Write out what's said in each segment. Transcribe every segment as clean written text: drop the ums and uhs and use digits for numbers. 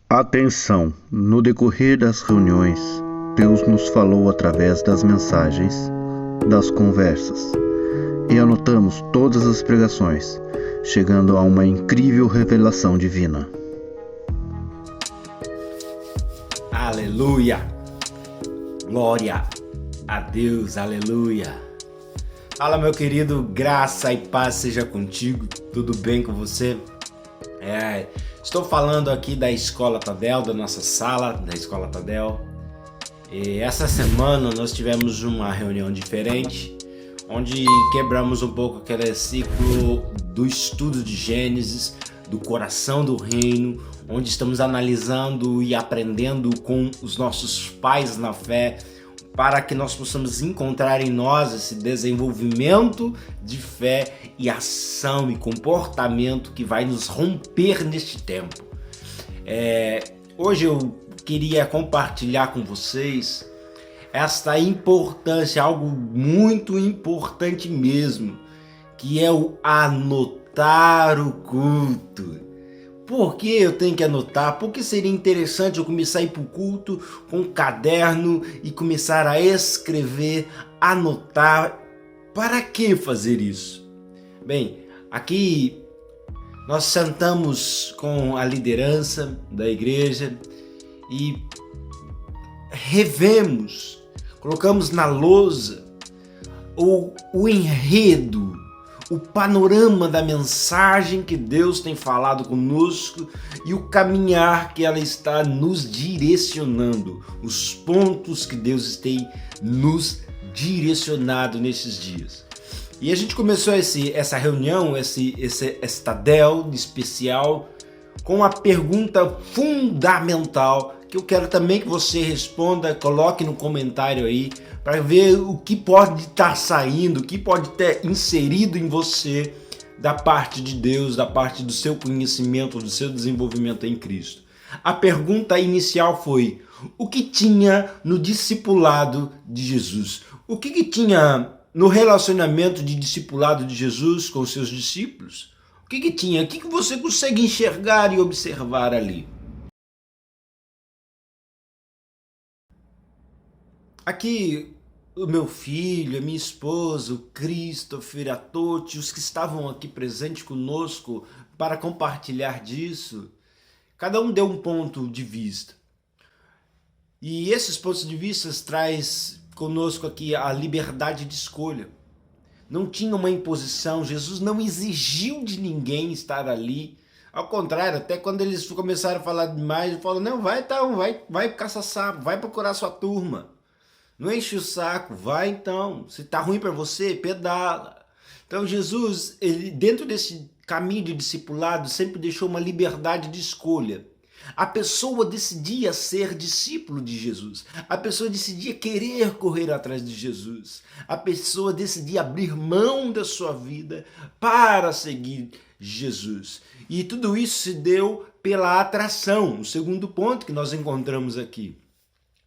Atenção! No decorrer das reuniões, Deus nos falou através das mensagens, das conversas, e anotamos todas as pregações, chegando a uma incrível revelação divina. Aleluia! Glória a Deus, aleluia! Fala, meu querido, graça e paz seja contigo, tudo bem com você? Estou falando aqui da Escola Tadel, da nossa sala da Escola Tadel. E essa semana nós tivemos uma reunião diferente, onde quebramos um pouco aquele ciclo do estudo de Gênesis, do coração do reino, onde estamos analisando e aprendendo com os nossos pais na fé, para que nós possamos encontrar em nós esse desenvolvimento de fé e ação e comportamento que vai nos romper neste tempo. Hoje eu queria compartilhar com vocês esta importância, algo muito importante mesmo, que é o anotar o culto. Por que eu tenho que anotar? Porque seria interessante eu começar a ir para o culto com um caderno e começar a escrever, anotar. Para que fazer isso? Bem, aqui nós sentamos com a liderança da igreja e revemos, colocamos na lousa o enredo, o panorama da mensagem que Deus tem falado conosco e o caminhar que ela está nos direcionando, os pontos que Deus tem nos direcionado nesses dias. E a gente começou essa reunião, esse Tadel especial, com a pergunta fundamental que eu quero também que você responda, coloque no comentário aí, para ver o que pode estar saindo, o que pode ter inserido em você da parte de Deus, da parte do seu conhecimento, do seu desenvolvimento em Cristo. A pergunta inicial foi: o que tinha no discipulado de Jesus? O que tinha no relacionamento de discipulado de Jesus com os seus discípulos? O que tinha? O que você consegue enxergar e observar ali? Aqui, o meu filho, a minha esposa, o Christopher, a Toti, os que estavam aqui presentes conosco para compartilhar disso, cada um deu um ponto de vista. E esses pontos de vista traz conosco aqui a liberdade de escolha. Não tinha uma imposição, Jesus não exigiu de ninguém estar ali. Ao contrário, até quando eles começaram a falar demais, ele falou: não, vai caçar sapo, vai procurar sua turma. Não enche o saco, vai então. Se tá ruim para você, pedala. Então Jesus, ele, dentro desse caminho de discipulado, sempre deixou uma liberdade de escolha. A pessoa decidia ser discípulo de Jesus. A pessoa decidia querer correr atrás de Jesus. A pessoa decidia abrir mão da sua vida para seguir Jesus. E tudo isso se deu pela atração, o segundo ponto que nós encontramos aqui.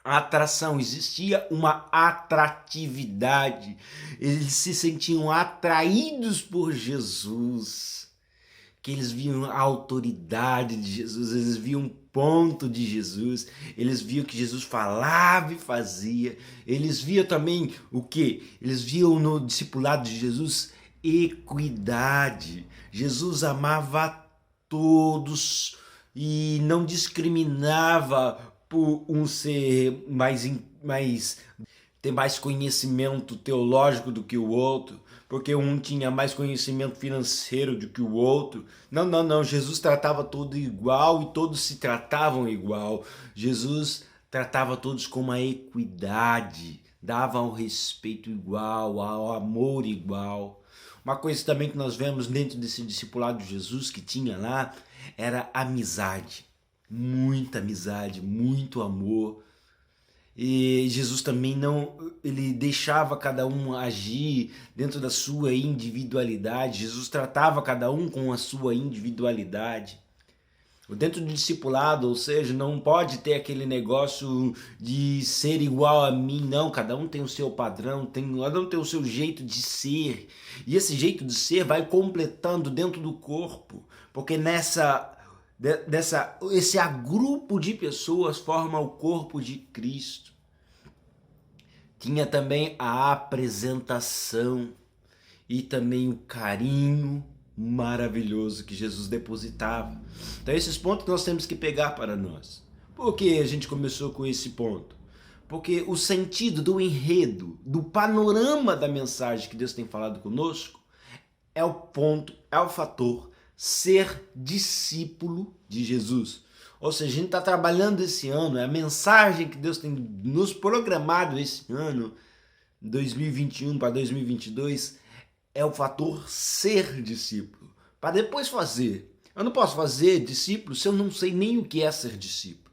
A atração, existia uma atratividade, eles se sentiam atraídos por Jesus, que eles viam a autoridade de Jesus, eles viam o ponto de Jesus, eles viam que Jesus falava e fazia, eles viam também o que? Eles viam no discipulado de Jesus equidade. Jesus amava todos e não discriminava por um ser ter mais conhecimento teológico do que o outro, porque um tinha mais conhecimento financeiro do que o outro. Não, Jesus tratava todos igual e todos se tratavam igual. Jesus tratava todos com uma equidade, dava um respeito igual, ao amor igual. Uma coisa também que nós vemos dentro desse discipulado de Jesus que tinha lá era amizade. Muita amizade, muito amor. E Jesus também ele deixava cada um agir dentro da sua individualidade. Jesus tratava cada um com a sua individualidade. Dentro do discipulado, ou seja, não pode ter aquele negócio de ser igual a mim, não. Cada um tem o seu padrão, cada um tem o seu jeito de ser. E esse jeito de ser vai completando dentro do corpo, porque esse agrupo de pessoas forma o corpo de Cristo. Tinha também a apresentação e também o carinho maravilhoso que Jesus depositava. Então esses pontos nós temos que pegar para nós. Por que a gente começou com esse ponto? Porque o sentido do enredo, do panorama da mensagem que Deus tem falado conosco, é o ponto, é o fator ser discípulo de Jesus. Ou seja, a gente está trabalhando esse ano, é a mensagem que Deus tem nos programado esse ano, 2021 para 2022, é o fator ser discípulo. Para depois fazer. Eu não posso fazer discípulo se eu não sei nem o que é ser discípulo.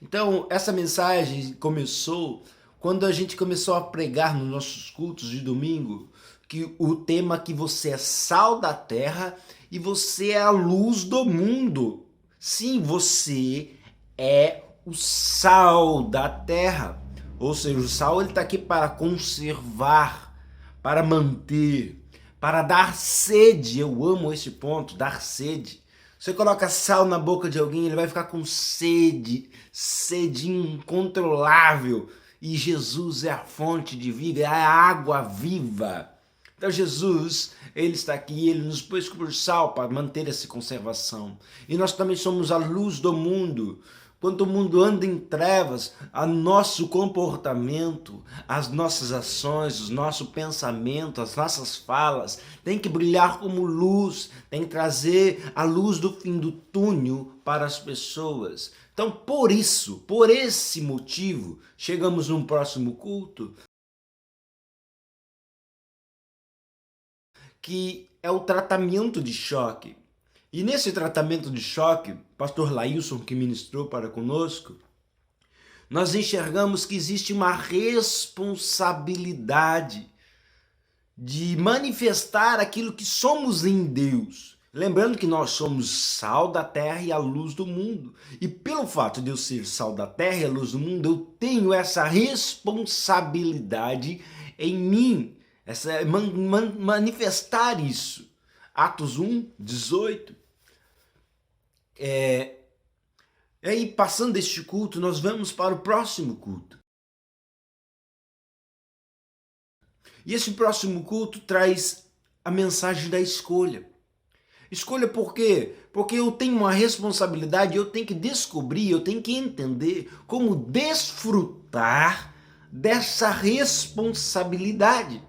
Então, essa mensagem começou quando a gente começou a pregar nos nossos cultos de domingo, que o tema que você é sal da terra e você é a luz do mundo. Sim, você é o sal da terra. Ou seja, o sal está aqui para conservar, para manter, para dar sede. Eu amo esse ponto, dar sede. Você coloca sal na boca de alguém, ele vai ficar com sede, sede incontrolável. E Jesus é a fonte de vida, é a água viva. Então Jesus, ele está aqui, ele nos pôs por sal para manter essa conservação. E nós também somos a luz do mundo. Quando o mundo anda em trevas, o nosso comportamento, as nossas ações, o nosso pensamento, as nossas falas tem que brilhar como luz, tem que trazer a luz do fim do túnel para as pessoas. Então, por isso, por esse motivo, chegamos num próximo culto, que é o tratamento de choque. E nesse tratamento de choque, pastor Lailson, que ministrou para conosco, nós enxergamos que existe uma responsabilidade de manifestar aquilo que somos em Deus. Lembrando que nós somos sal da terra e a luz do mundo. E pelo fato de eu ser sal da terra e a luz do mundo, eu tenho essa responsabilidade em mim, manifestar isso. Atos 1, 18. E aí, passando este culto, nós vamos para o próximo culto. E esse próximo culto traz a mensagem da escolha. Escolha por quê? Porque eu tenho uma responsabilidade, eu tenho que descobrir, eu tenho que entender como desfrutar dessa responsabilidade.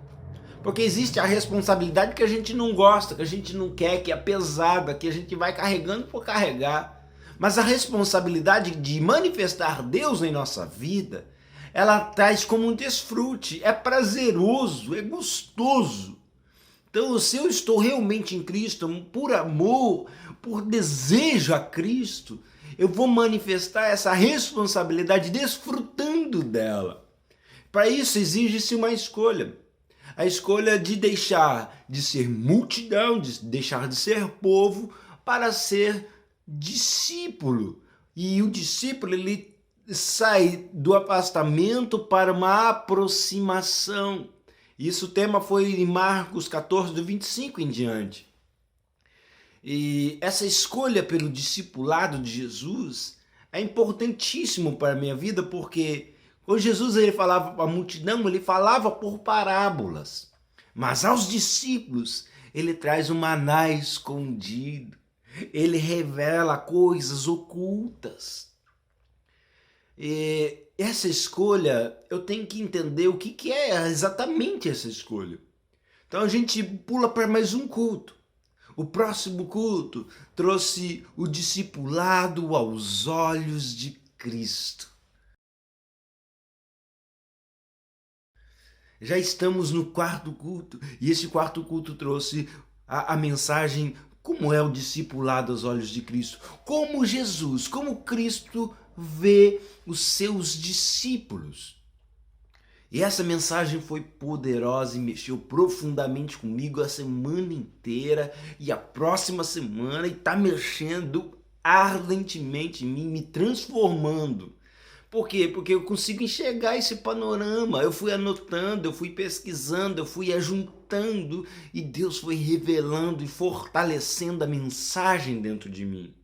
Porque existe a responsabilidade que a gente não gosta, que a gente não quer, que é pesada, que a gente vai carregando por carregar. Mas a responsabilidade de manifestar Deus em nossa vida, ela traz como um desfrute, é prazeroso, é gostoso. Então, se eu estou realmente em Cristo, por amor, por desejo a Cristo, eu vou manifestar essa responsabilidade desfrutando dela. Para isso exige-se uma escolha. A escolha de deixar de ser multidão, de deixar de ser povo, para ser discípulo. E o discípulo, ele sai do afastamento para uma aproximação. Isso o tema foi em Marcos 14, do 25 em diante. E essa escolha pelo discipulado de Jesus é importantíssimo para a minha vida, porque quando Jesus ele falava para a multidão, ele falava por parábolas. Mas aos discípulos, ele traz um maná escondido. Ele revela coisas ocultas. E essa escolha, eu tenho que entender o que é exatamente essa escolha. Então a gente pula para mais um culto. O próximo culto trouxe o discipulado aos olhos de Cristo. Já estamos no quarto culto, e esse quarto culto trouxe a mensagem como é o discipulado aos olhos de Cristo. Como Jesus, como Cristo vê os seus discípulos. E essa mensagem foi poderosa e mexeu profundamente comigo a semana inteira e a próxima semana, e está mexendo ardentemente em mim, me transformando. Por quê? Porque eu consigo enxergar esse panorama. Eu fui anotando, eu fui pesquisando, eu fui ajuntando e Deus foi revelando e fortalecendo a mensagem dentro de mim.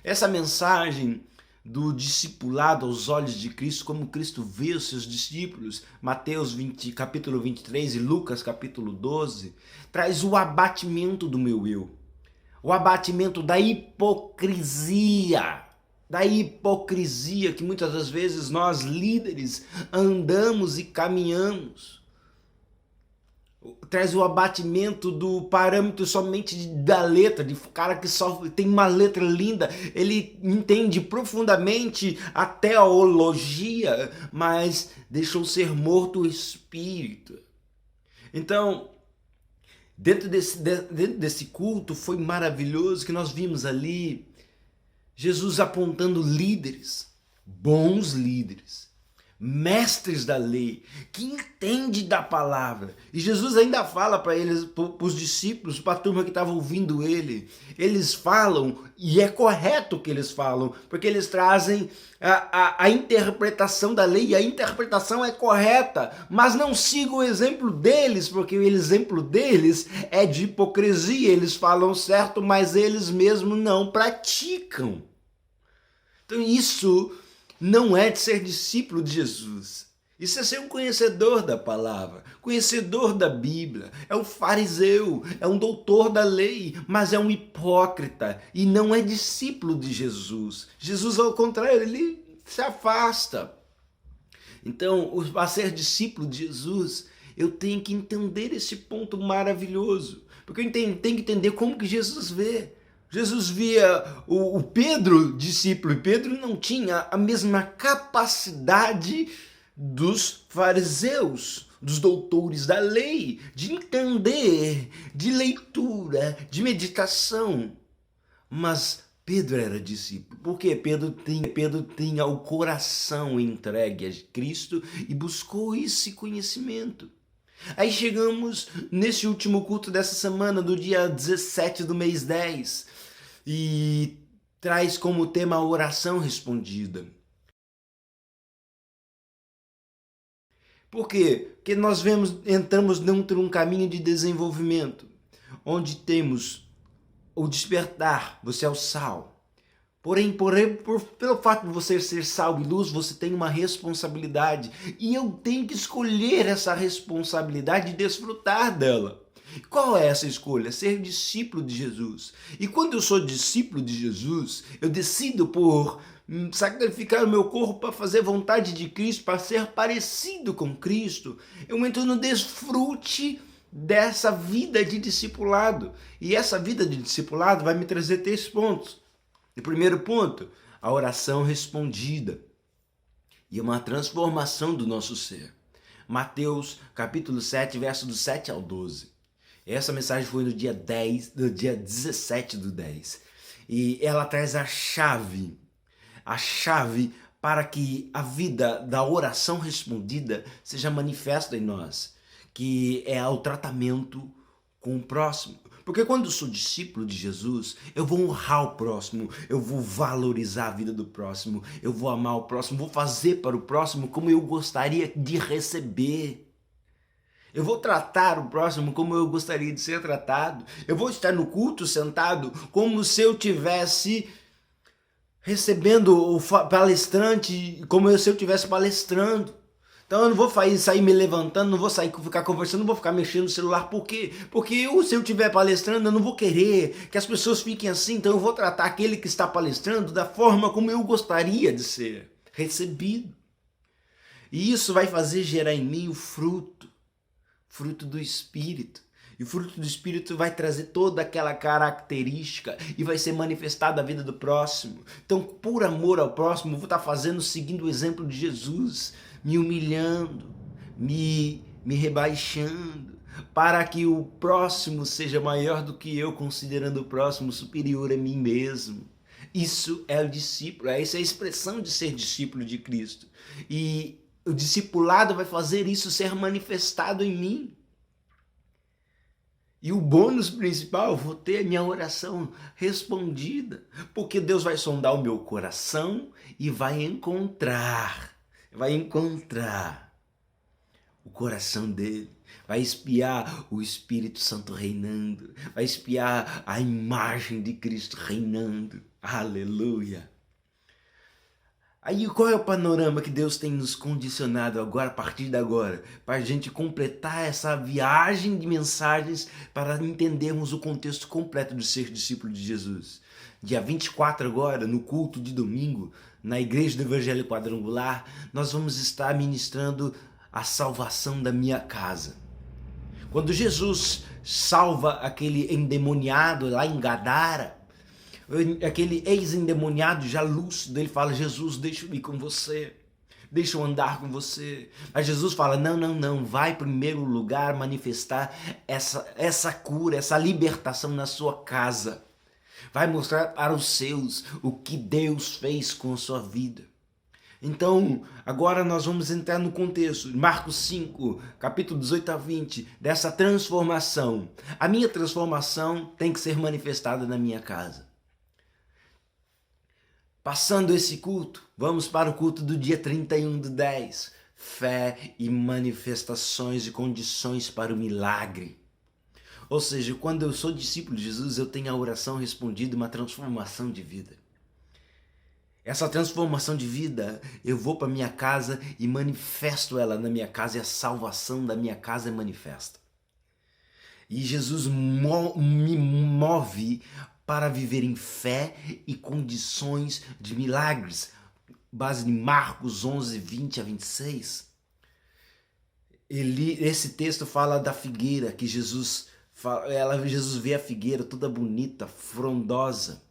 Essa mensagem do discipulado aos olhos de Cristo, como Cristo vê os seus discípulos, Mateus 20, capítulo 23 e Lucas capítulo 12, traz o abatimento do meu eu, o abatimento da hipocrisia que muitas das vezes nós líderes andamos e caminhamos. Traz o abatimento do parâmetro somente da letra, de cara que só tem uma letra linda, ele entende profundamente a teologia, mas deixou ser morto o espírito. Então, dentro desse culto foi maravilhoso que nós vimos ali Jesus apontando líderes, bons líderes, mestres da lei, que entende da palavra. E Jesus ainda fala para eles, para os discípulos, para a turma que estava ouvindo ele. Eles falam, e é correto que eles falam, porque eles trazem a interpretação da lei, e a interpretação é correta, mas não siga o exemplo deles, porque o exemplo deles é de hipocrisia. Eles falam certo, mas eles mesmos não praticam. Então isso não é de ser discípulo de Jesus. Isso é ser um conhecedor da palavra, conhecedor da Bíblia. É um fariseu, é um doutor da lei, mas é um hipócrita e não é discípulo de Jesus. Jesus, ao contrário, ele se afasta. Então, para ser discípulo de Jesus, eu tenho que entender esse ponto maravilhoso, porque eu tenho que entender como que Jesus vê. Jesus via o Pedro, discípulo, e Pedro não tinha a mesma capacidade dos fariseus, dos doutores da lei, de entender, de leitura, de meditação. Mas Pedro era discípulo, porque Pedro tinha o coração entregue a Cristo e buscou esse conhecimento. Aí chegamos nesse último culto dessa semana, do dia 17 do mês 10, e traz como tema a oração respondida. Por quê? Porque nós entramos dentro de um caminho de desenvolvimento, onde temos o despertar, você é o sal. Porém, pelo fato de você ser sal e luz, você tem uma responsabilidade. E eu tenho que escolher essa responsabilidade e desfrutar dela. Qual é essa escolha? Ser discípulo de Jesus. E quando eu sou discípulo de Jesus, eu decido por sacrificar o meu corpo para fazer vontade de Cristo, para ser parecido com Cristo. Eu entro no desfrute dessa vida de discipulado. E essa vida de discipulado vai me trazer 3 pontos. O primeiro ponto, a oração respondida e uma transformação do nosso ser. Mateus capítulo 7, verso do 7 ao 12. Essa mensagem foi no dia 17 do 10. E ela traz a chave para que a vida da oração respondida seja manifesta em nós, que é o tratamento com o próximo. Porque quando eu sou discípulo de Jesus, eu vou honrar o próximo, eu vou valorizar a vida do próximo, eu vou amar o próximo, vou fazer para o próximo como eu gostaria de receber. Eu vou tratar o próximo como eu gostaria de ser tratado. Eu vou estar no culto sentado como se eu tivesse recebendo o palestrante, como se eu estivesse palestrando. Então eu não vou sair me levantando, não vou ficar conversando, não vou ficar mexendo no celular. Por quê? Porque se eu estiver palestrando, eu não vou querer que as pessoas fiquem assim. Então eu vou tratar aquele que está palestrando da forma como eu gostaria de ser recebido. E isso vai fazer gerar em mim o fruto do Espírito. E o fruto do Espírito vai trazer toda aquela característica e vai ser manifestada na vida do próximo. Então, por amor ao próximo, eu vou estar seguindo o exemplo de Jesus, me humilhando, me rebaixando, para que o próximo seja maior do que eu, considerando o próximo superior a mim mesmo. Isso é o discípulo, essa é a expressão de ser discípulo de Cristo. E o discipulado vai fazer isso ser manifestado em mim. E o bônus principal, eu vou ter a minha oração respondida, porque Deus vai sondar o meu coração e vai encontrar o coração dele, vai espiar o Espírito Santo reinando, vai espiar a imagem de Cristo reinando Aleluia! Aí qual é o panorama que Deus tem nos condicionado agora, a partir de agora, para a gente completar essa viagem de mensagens para entendermos o contexto completo de ser discípulo de Jesus? Dia 24 agora, no culto de domingo, na Igreja do Evangelho Quadrangular, nós vamos estar ministrando a salvação da minha casa. Quando Jesus salva aquele endemoniado lá em Gadara, aquele ex-endemoniado já lúcido, ele fala: Jesus, deixa eu ir com você, deixa eu andar com você. Mas Jesus fala: não, vai em primeiro lugar manifestar essa cura, essa libertação na sua casa. Vai mostrar para os seus o que Deus fez com a sua vida. Então, agora nós vamos entrar no contexto, Marcos 5, capítulo 18 a 20, dessa transformação. A minha transformação tem que ser manifestada na minha casa. Passando esse culto, vamos para o culto do dia 31/10. Fé e manifestações e condições para o milagre. Ou seja, quando eu sou discípulo de Jesus, eu tenho a oração respondida, uma transformação de vida. Essa transformação de vida, eu vou para minha casa e manifesto ela na minha casa, e a salvação da minha casa é manifesta. E Jesus me move para viver em fé e condições de milagres, base em Marcos 11, 20 a 26. Esse texto fala da figueira, que Jesus vê a figueira toda bonita, frondosa,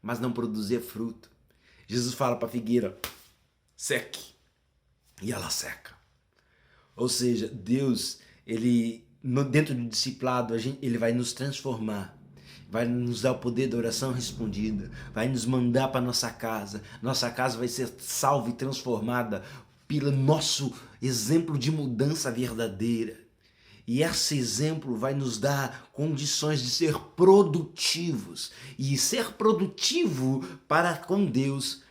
mas não produzia fruto. Jesus fala para a figueira: seque, e ela seca. Ou seja, Deus, dentro do discipulado, ele vai nos transformar, vai nos dar o poder da oração respondida, vai nos mandar para nossa casa vai ser salva e transformada pelo nosso exemplo de mudança verdadeira. E esse exemplo vai nos dar condições de ser produtivos. E ser produtivo para com Deus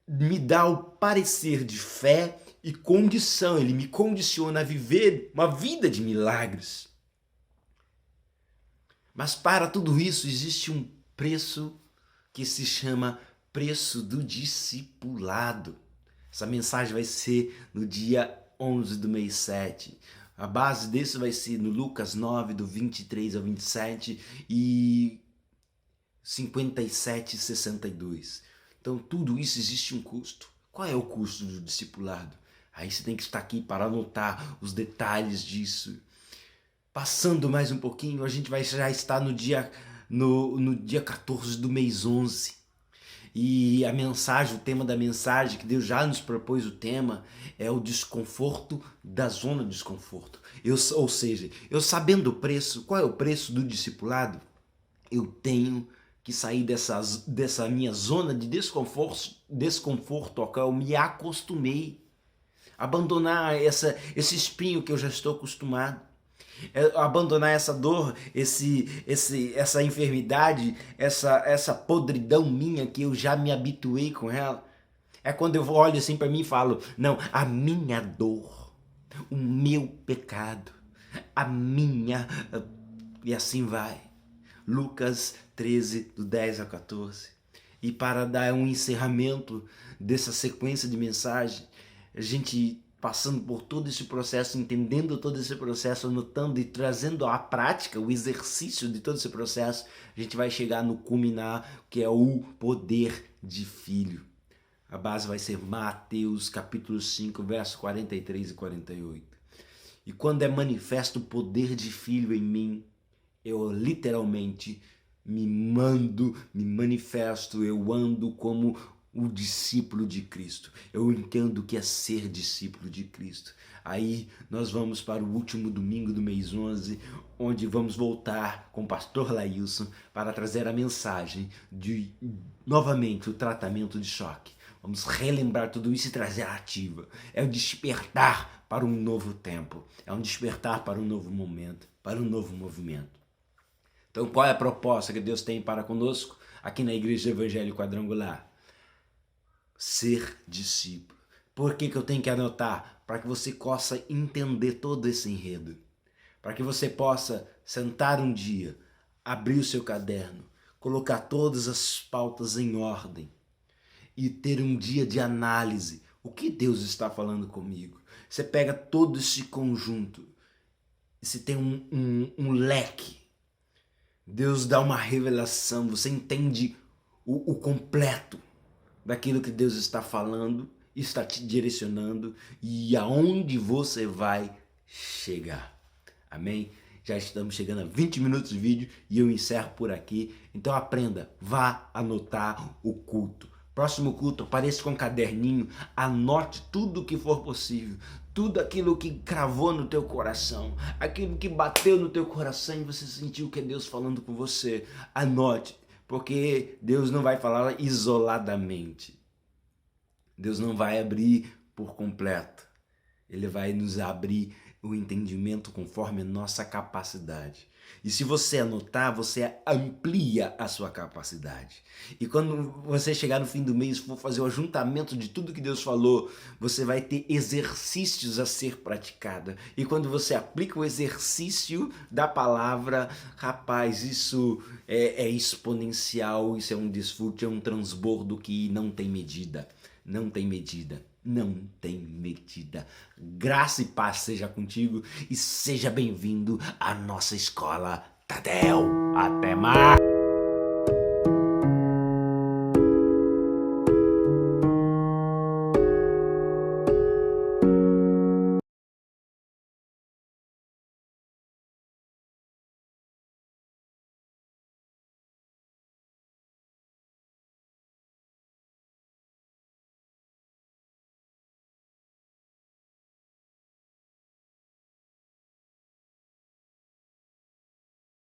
me dá o parecer de fé e condição. Ele me condiciona a viver uma vida de milagres. Mas para tudo isso existe um preço que se chama preço do discipulado. Essa mensagem vai ser no dia 11 do mês 7. A base desse vai ser no Lucas 9, do 23 ao 27 e 57 e 62. Então tudo isso existe um custo. Qual é o custo do discipulado? Aí você tem que estar aqui para anotar os detalhes disso. Passando mais um pouquinho, a gente vai já estar no dia 14 do mês 11. E a mensagem, o tema da mensagem, que Deus já nos propôs o tema, é o desconforto da zona de desconforto. Ou seja, eu sabendo o preço, qual é o preço do discipulado? Eu tenho que sair dessa minha zona de desconforto ao qual eu me acostumei. Abandonar esse espinho que eu já estou acostumado. Abandonar essa dor, essa enfermidade, essa podridão minha que eu já me habituei com ela. É quando eu olho assim para mim e falo: não, a minha dor, o meu pecado, a minha... E assim vai. Lucas 13, do 10 a 14. E para dar um encerramento dessa sequência de mensagem, a gente passando por todo esse processo, entendendo todo esse processo, anotando e trazendo à prática o exercício de todo esse processo, a gente vai chegar no culminar, que é o poder de filho. A base vai ser Mateus capítulo 5, versos 43 e 48. E quando é manifesto o poder de filho em mim, eu literalmente me manifesto, eu ando como o discípulo de Cristo. Eu entendo o que é ser discípulo de Cristo. Aí nós vamos para o último domingo do mês 11, onde vamos voltar com o pastor Lailson para trazer a mensagem de, novamente, o tratamento de choque. Vamos relembrar tudo isso e trazer a ativa. É o despertar para um novo tempo. É um despertar para um novo momento, para um novo movimento. Então, qual é a proposta que Deus tem para conosco aqui na Igreja do Evangelho Quadrangular? Ser discípulo. Por que eu tenho que anotar? Para que você possa entender todo esse enredo. Para que você possa sentar um dia, abrir o seu caderno, colocar todas as pautas em ordem e ter um dia de análise. O que Deus está falando comigo? Você pega todo esse conjunto e você tem um leque. Deus dá uma revelação, você entende o completo daquilo que Deus está falando, está te direcionando e aonde você vai chegar. Amém? Já estamos chegando a 20 minutos de vídeo e eu encerro por aqui. Então aprenda, vá anotar o culto. Próximo culto, apareça com um caderninho, anote tudo o que for possível, tudo aquilo que cravou no teu coração, aquilo que bateu no teu coração e você sentiu que é Deus falando com você. Anote, porque Deus não vai falar isoladamente. Deus não vai abrir por completo. Ele vai nos abrir o entendimento conforme a nossa capacidade. E se você anotar, você amplia a sua capacidade. E quando você chegar no fim do mês e for fazer o ajuntamento de tudo que Deus falou, você vai ter exercícios a ser praticado. E quando você aplica o exercício da palavra, rapaz, isso é exponencial, isso é um desfrute, é um transbordo que não tem medida. Não tem medida. Não tem medida. Graça e paz seja contigo e seja bem-vindo à nossa escola Tadel. Até mais!